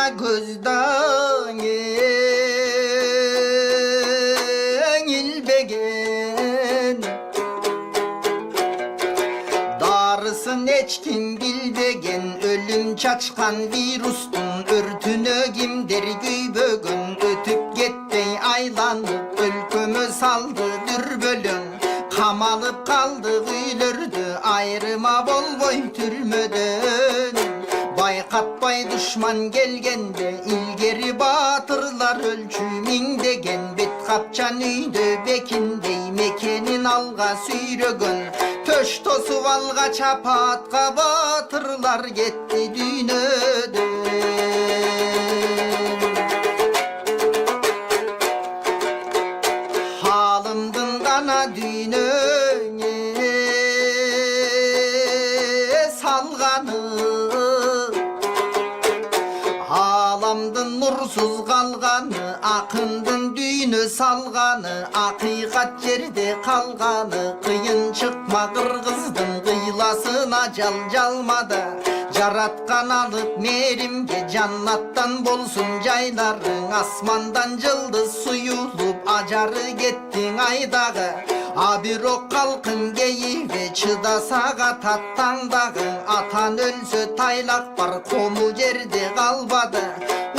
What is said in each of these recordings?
kara gözden ilbegen darısın eçkin bilbegen ölüm çaçkan virustun örtünü kimdir güybögün ötüp gettey aylanıp ülkümü saldı dürbölün kamalıp kaldı güylürdü ayrıma bol boy türmödön bayqatpay düşman gelgende ilgeri batırlar ölçümün degen bit kapçan üydü bekindey mekenin alga süyrögün töş tosu valga çapatqa batırlar getti düynödön halımdın dana düynöne salganı alamdın nursuz kalganı akındın düğünü salganı hakikat yerde kalganı kıyın çıkma kırgızdın kıylasına calmada jaratkan alıp merimge cannattan bolsun cayların asmandan cıldız suyulup acarı gettin aydağı abirok kalkın geyi ve çıdasaga tattan dağı atan ölsö taylak var komu jerde kalbadı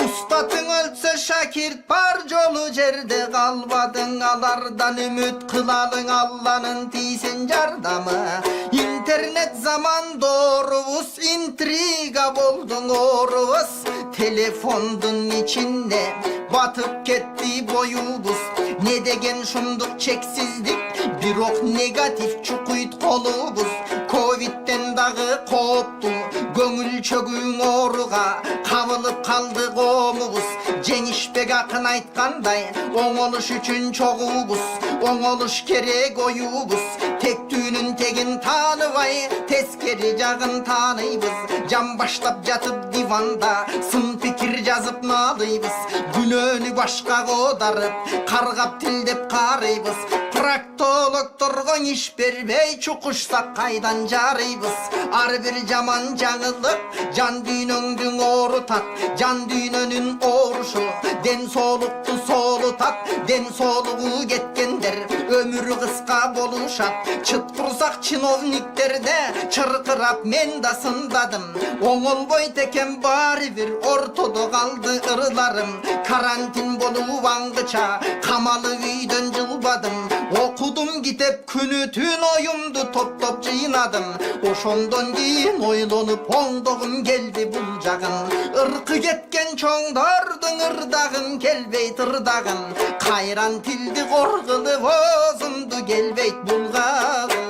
ustatın ölse şakirt par jolu jerde kalbadın alardan ümit kılalın Allah'ın tiysin jardamı internet zaman doğruvuz intriga boldun oruvuz telefondun içinde batıp ketti boyubuz ne degen şunduk çeksizlik bir ok negatif çukuyt kolubuz Covid'den dağı koptu göngül çögün oruğa kavılıp kaldı komubuz Cenişbek akın aytkanday oңолуş üçün çoğubuz oңолуş kerek oyubuz tek düğünün tegin tanıvay teskeri jagın tanıybız jam başlap jatıp divanda sın fikir жазıp nalıybız günönü başka kodarıp kargap tildep karıybız proktolog turgun iş berбей çukuşsak kaydan jarıybız ar bir jaman жаңылып жан дүйнөңдүң оорутат жан дүйнөнүн оорuşu den соолукту соолутат den соолугу кеткендер өмүрү кыска болушат чыт курсак чиновниктерде чыркырап мен да сындадым оңолбой текен баары бир ортодо калды ырларым карантин болуп аңгыча камалып үйдөн жылбадым окудум китеп күнү түн оюмду топтоп жыйнадым ошондон кийин ойлонуп оңдогум келди бул жагын ыркы кеткен чоңдордун ырдагын келбей тырдагын кайран тилди коргулуп оозумду келбейт булгагын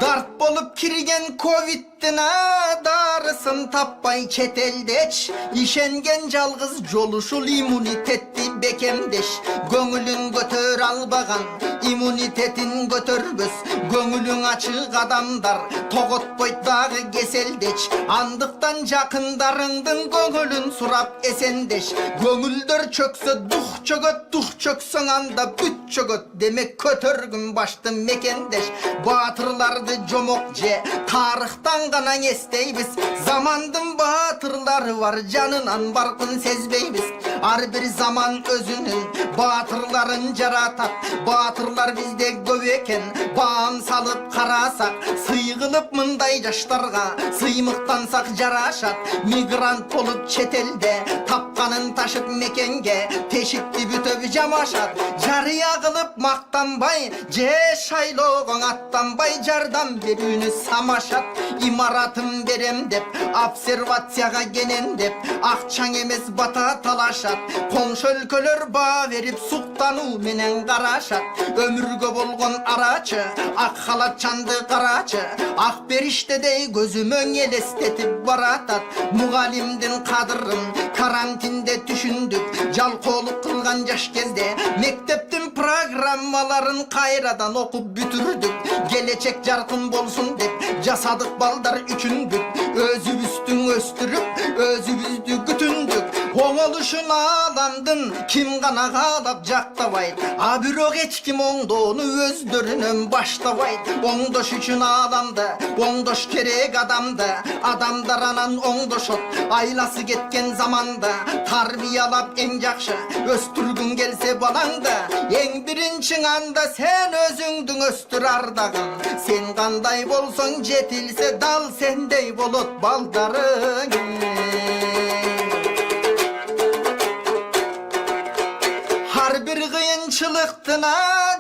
дарт болуп кирген ковидтин дарысын таппай чет элдеч ишенген жалгыз жолушул иммунитетти бекемдеш көңүлүн көтөрө албаган иммунитетин көтөрбөс көңүлүң ачык адамдар тоготпойт дагы кеселдеч андыктан жакындарыңдын көңүлүн сурап эсендеш көңүлдөр чөксө дух чөксөң анда бүт чөгөт демек көтөргүн башты мекендеш баатырларды жомок же тарыхтан гана эстейбиз замандын баатырлары бар жанынан баркын сезбейбиз ар бир заман өзүнүн баатырларын жаратат баатырлар бизде көп экен баам салып карасак сыйгылып мындай жаштарга сыймыктансак жарашат мигрант болуп чет элде тапканын ташып мекенге тешикти бүтөп жамашат жарыя кылып мактанбай же шайлоого аттанбай жардам берүүнү самашат имаратым берем деп обсервацияга кенен деп акчаң эмес бата талашат коңшу өлкөлөр баа берип суктануу менен карашат өмүргө болгон арачы ак халатчанды карачы ак бериштедей көзүмө элестетип баратат мугалимдин кадырын карантинде түшүндүк жалкоолук кылган жаш кезде мектептин программаларын кайрадан окуп бүтүрдүк келечек жаркын болсун деп жасадык балдар үчүн бүт өзүбүздүн өстүрүп өзүбүздү күтүндүк Oңoluşun alandın kim gana kalap jaktабайт, a bирок эч ким оңдоону өздөрүнөн баштабайт. Оңдош үчүн аламды, оңдош керек адамды, адамдар анан оңдошот. Айласы кеткен заманда тарбиялап эң жакшы өстүргүң келсе балаңды, эң биринчи анда сен өзүңдүң өстүр ардагын. Сен кандай болсоң жетилсе дал сендей болот балдарың. Har bir kıyınçılıktına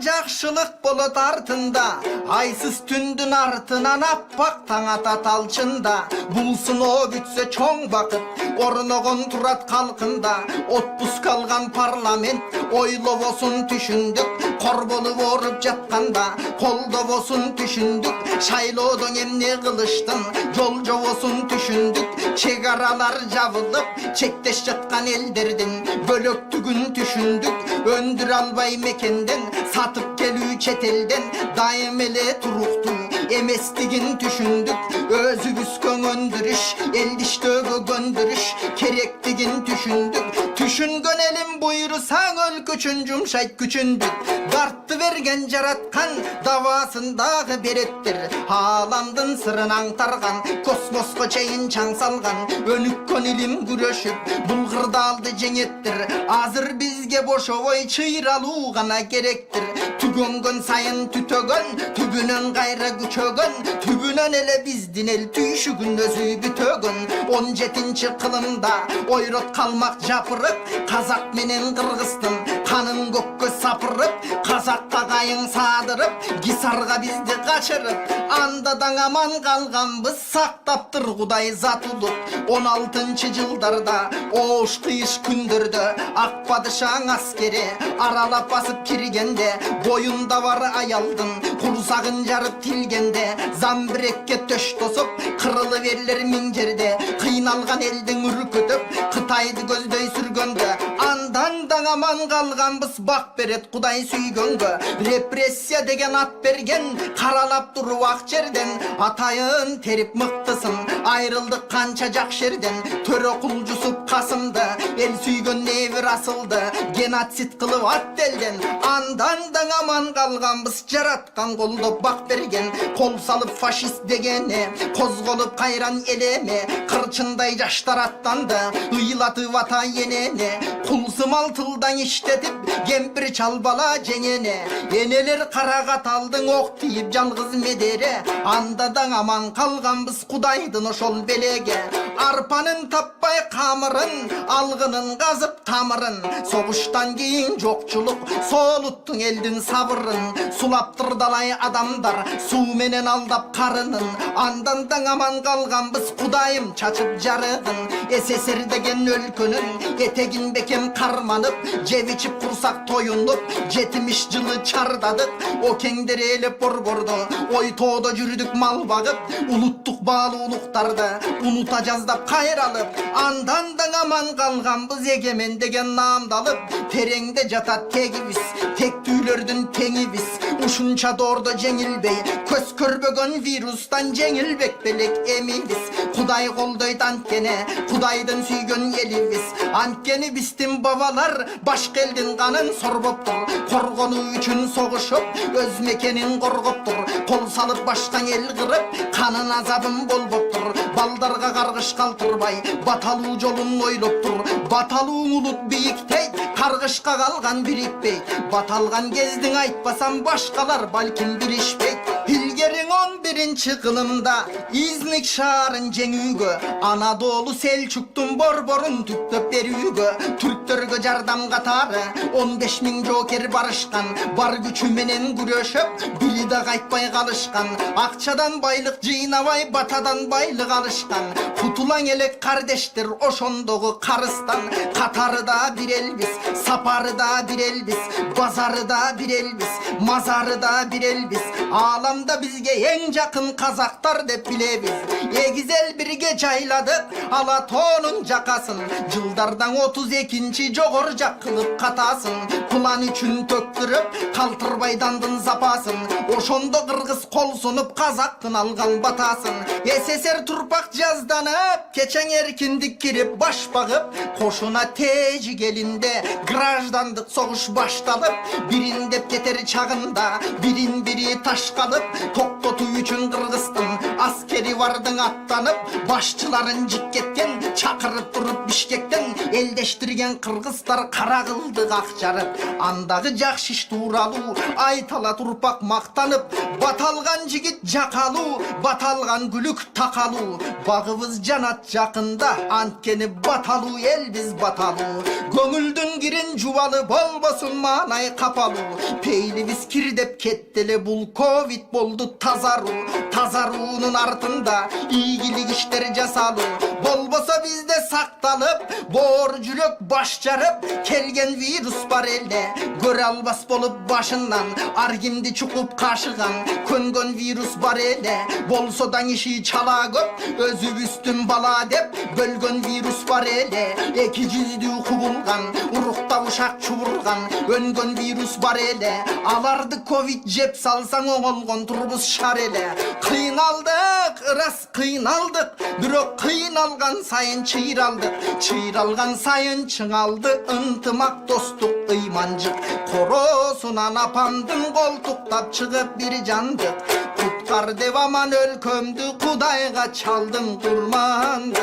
жақшылық болот артында, айсыз түндүн артынан аппак таң атат алчында. Булсын о бүтсө чоң бакыт, орногон турат калкында. Отпуск алган парламент ойлобосун түшүндүк, кор болуп ооруп жатканда колдобосун түшүндүк. Шайлоодон эмне кылыштын жолжобосун түшүндүк. Чек аралар жабылып чектеш жаткан элдердин бөлөктүгүн түшүндүк. Өндүр албай мекенден сатып келүү чет элден дайым эле туруктуу эместигин түшүндүк. Өзүбүз көңөндүрүш, элдиштөөгө көндүрүш керектигин түшүндүк. Түшүнгөн элим буйрусаң өлкөчүн жумшайт күчүндүк. Дартты берген жараткан давасын дагы береттир. Ааламдын сырын аңтарган, космоско чейин чаң салган, өнүккөн илим күрөшүп булгырдалды жеңеттир. Азыр бизге бошобой чыйралуу гана керектир. Түгөнгөн сайын түтөгөн, түбүнөн кайра күчөгөн, түбүнөн эле биздин эл түйшүгүн өзү бүтөгөн. 17 кылымда ойрот калмак жапырып, казак менен кыргыздын канын көккө сапырып, казакка кайың саадырып, кисарга бизди качырып, андадан аман калганбыз, сактаптыр Кудай затулук. 16 жылдарда оош кыйыш күндөрдө ак падышаң аскери аралап басып киргенде, боюнда бар аялдын курсагын жарып тилгенде, замбирекке төш тосуп кырылып ерлер миң жерде, кыйналган элдин үркүтүп Кытайды көздөй сүргөндө, андан да аман калганбыз, бак берет Кудай сүйгөнгө. Репрессия деген ат берген каралап туруп ак жерден, атайын терип мыктысын айрылдык канча жак жерден. Төрө кулжусуп касымды эл сүйгөн небир асылды, геноцид кылып ат элден, андан да аман калганбыз, жараткан колдоп бак берген. Кол салып фашист дегени козголуп кайран элеме, кырчындай жаштар аттанды ыйлатып ата енене. Кулсымал тылдан иштетип кемпир чалбала жеңене, энелер карагат алдың ок тийип жалгыз медере. Андадан аман калганбыз Кудайдын ошол белеге. Арпанын таппай камырын, алгынын казып тамырын, согуштан кийин жокчулук соолуттуң элдин сабырын. Сулаптыр далай адамдар суу менен алдап карынын, андан да аман калганбыз Кудайым чачып жарыгын. СССР деген өлкөнүн этегин бекем карманып, жеп ичип курсак тоюнуп, 70 жылы чардадык. О кеңдер элеп борбордо ой тоодо жүрдүк мал багып, улуттук баалуулуктарды унута жаздап кайралып, андан да аман калганбыз эгемен деген наамдалып. Тереңде жатат тегибиз, тектүүлөрдүн теңибиз, ушунча доордо жеңилбей, көз көрбөгөн вирустан жеңилбек белек эмибиз. Кудай колдойт анткени Кудайдын сүйгөн элибиз, анткени биздин бабалар башка элдин канын сорбоптур, коргонуу үчүн согушуп өз мекенин коргоптур. Кол салып башка эл кырып канын азабын болбоптур. Балдарга каргыш калтырбай баталуу жолун ойлоптур. Баталуу улут бийиктейт, каргышка калган бирикпейт. Баталган кездин айтпасам башкалар балким билишпейт. Илгериң 11 кылымда Изник шаарын жеңүүгө, Анадолу Селчуктун борборун түптөп берүүгө, түрктөргө жардам катары 15 000 жоокер барышкан. Бар күчү менен күрөшүп, били да кайтпай калышкан. Акчадан байлык жыйнабай, батадан байлык алышкан. Кутулаң элек кардештер ошондогу карыстан. Катары да бир элбиз, сапары да бир элбиз, базары да бир элбиз, мазары да бир элбиз. Аламда бизге en jakın kazaktar dep bilebиз. Egizел birge жайладык Алатонун жакасын. Жылдардан 32-нчи жогор жак кылып катасын. Кулан үчүн төктүрүп калтырбайдандын запасын. Ошондо кыргыз кол сунуп казактын алган батасын. СССР турпак жазданып кечең эркиндик кирип баш багып, кошуна тежи келинде граждандык согуш башталып, бирин деп кетер чагында бирин бири ташкалып, токтотуу үчүн кыргыздын аскери бардың аттанып, башчыларын жик кеткен, чакырып туруп Бишкектен элдештирген кыргыздар кара кылдык ак жарып, андагы жакшы иш тууралуу айтала турпак мактанып, баталган жигит жакалуу, баталган күлүк такалуу, багыбыз жанат жакында, анткени баталуу элбиз баталуу. Көңүлдүн кирин жубалы болбосун маанай капалуу, пейлибиз кир деп кеттеле бул ковид болду тазаруу, тазаруунун артында ийгилик иштер жасалуу, болбосо бизде сакталып, боор жүрөк баш жарып, келген вирус бар элде, көрө албас болуп башынан, ар кимди чукуп кашыган, көнгөн вирус бар эле, болсо да иши чала көп, өзүбүздүн бала деп, бөлгөн вирус бар эле, эки жүздүү кубулган, урукта ушак чубурган, өнгөн вирус бар эле, аларды ковид жеп салсаң оңолгон турбуз шар эле. Кыйналдык, ырас кыйналдык, бирок кыйналган сайын чыйралдык, чыйралган сайын чыңалды, ынтымак достук ыйманжык, коросунан апамдын колтуктап чыгып бир жандык, куткар деп аман өлкөмдү, Кудайга чалдым курманды.